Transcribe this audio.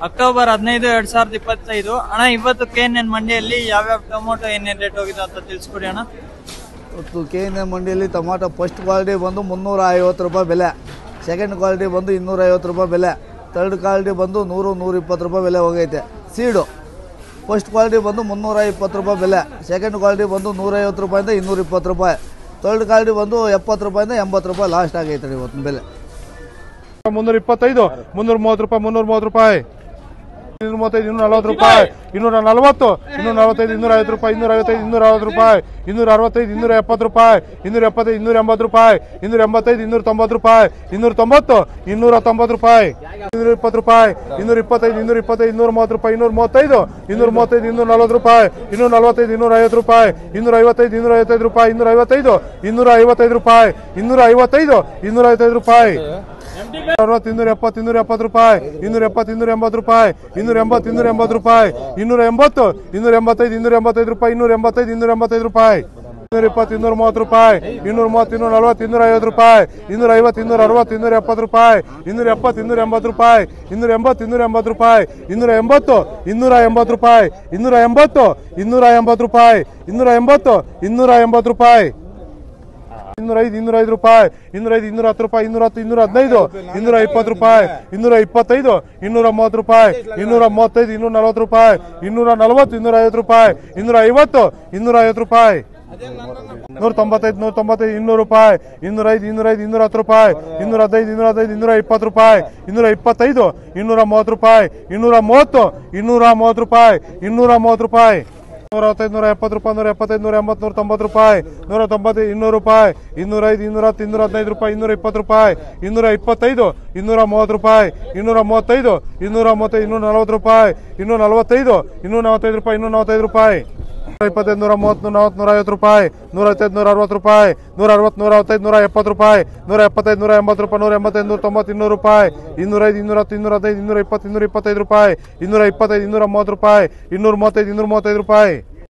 October 15, 2025 ಅಣ್ಣ. ಇವತ್ತು KNN ಮಂಡಿಯಲ್ಲಿ ಯಾವ್ಯಾವ ಟೊಮೊಟೊ ಏನೇನು ರೇಟ್ ಹೋಗಿದೆ ಅಂತ ತಿಳಿಸ್ಕೊಡಿ ಅಣ್ಣ. ಇವತ್ತು KNN ಮಂಡಿಯಲ್ಲಿ ಟೊಮಾಟೊ ಫಸ್ಟ್ ಕ್ವಾಲಿಟಿ ಬಂದು 350 ರೂಪಾಯಿ ಬೆಲೆ, ಸೆಕೆಂಡ್ ಕ್ವಾಲಿಟಿ ಬಂದು 250 ರೂಪಾಯಿ ಬೆಲೆ, ಥರ್ಡ್ ಕ್ವಾಲಿಟಿ ಬಂದು 100-120 ರೂಪಾಯಿ ಬೆಲೆ ಹೋಗೈತೆ. ಸೀಡು ಫಸ್ಟ್ ಕ್ವಾಲಿಟಿ ಬಂದು 320 ರೂಪಾಯಿ ಬೆಲೆ, ಸೆಕೆಂಡ್ ಕ್ವಾಲಿಟಿ ಬಂದು 150 ರೂಪಾಯಿಂದ 220 ರೂಪಾಯಿ, ಥರ್ಡ್ ಕ್ವಾಲಿಟಿ ಬಂದು 70 ರೂಪಾಯಿಂದ 80 ರೂಪಾಯಿ ಲಾಸ್ಟ್ ಆಗೈತೆ ಇವತ್ತಿನ ಬೆಲೆ. 325, 330 ರೂಪಾಯಿ, 330 ರೂಪಾಯಿ, 235, 240 ರೂಪಾಯಿ, 240, 245, 250 ರೂಪಾಯಿ, 255, 260 ರೂಪಾಯಿ, 265, 270 ರೂಪಾಯಿ, 275, 280 ರೂಪಾಯಿ, 285, 290 ರೂಪಾಯಿ, 290, 290 ರೂಪಾಯಿ, 220 ರೂಪಾಯಿ, 225, 225, 230 ರೂಪಾಯಿ, 235, 235, 240 ರೂಪಾಯಿ, 245, 250 ರೂಪಾಯಿ, 255, 255 ರೂಪಾಯಿ, 255, 255 ರೂಪಾಯಿ, 255, 255 ರೂಪಾಯಿ, 270, 270 ರೂಪಾಯಿ, 270, 280 ರೂಪಾಯಿ, 280, 280 ರೂಪಾಯಿ, 280, 285, 285 ರೂಪಾಯಿ, 285, 285 ರೂಪಾಯಿ, 220, 230 ರೂಪಾಯಿ, 230, 240, 250 ರೂಪಾಯಿ, 250, 260, 270 ರೂಪಾಯಿ, 270, 280 ರೂಪಾಯಿ, 280, 280 ರೂಪಾಯಿ, 280, 280 ರೂಪಾಯಿ, 280, 280 ರೂಪಾಯಿ, 280, 280 ರೂಪಾಯಿ, 205, 205 ರೂಪಾಯಿ, 205, 210 ರೂಪಾಯಿ, 210, 215, 220 ರೂಪಾಯಿ, 225, 230 ರೂಪಾಯಿ, 235, 240 ರೂಪಾಯಿ, 240, 250 ರೂಪಾಯಿ, 250, 250 ರೂಪಾಯಿ, 195, 195, 200 ರೂಪಾಯಿ, 205, 205, 210 ರೂಪಾಯಿ, 215, 215, 220 ರೂಪಾಯಿ, 225, 230 ರೂಪಾಯಿ, 230, 230 ರೂಪಾಯಿ, 230 ರೂಪಾಯಿ, 165, 170 ರೂಪಾಯಿ, 175, 180, 190 ರೂಪಾಯಿ, 190, 200 ರೂಪಾಯಿ, 205, 210, 215 ರೂಪಾಯಿ, 220 ರೂಪಾಯಿ, 225, 230 ರೂಪಾಯಿ, 235, 235, 240 ರೂಪಾಯಿ, 245, 245 ರೂಪಾಯಿ, 245 ರೂಪಾಯಿ, 125, 130, 150 ರೂಪಾಯಿ, 150, 160 ರೂಪಾಯಿ, 160, 165, 170 ರೂಪಾಯಿ, 175, 180 ರೂಪಾಯಿ, 185, 190, 200 ರೂಪಾಯಿ, 205, 210, 215, 220, 225 ರೂಪಾಯಿ, 225, 230 ರೂಪಾಯಿ, 235, 235 ರೂಪಾಯಿ.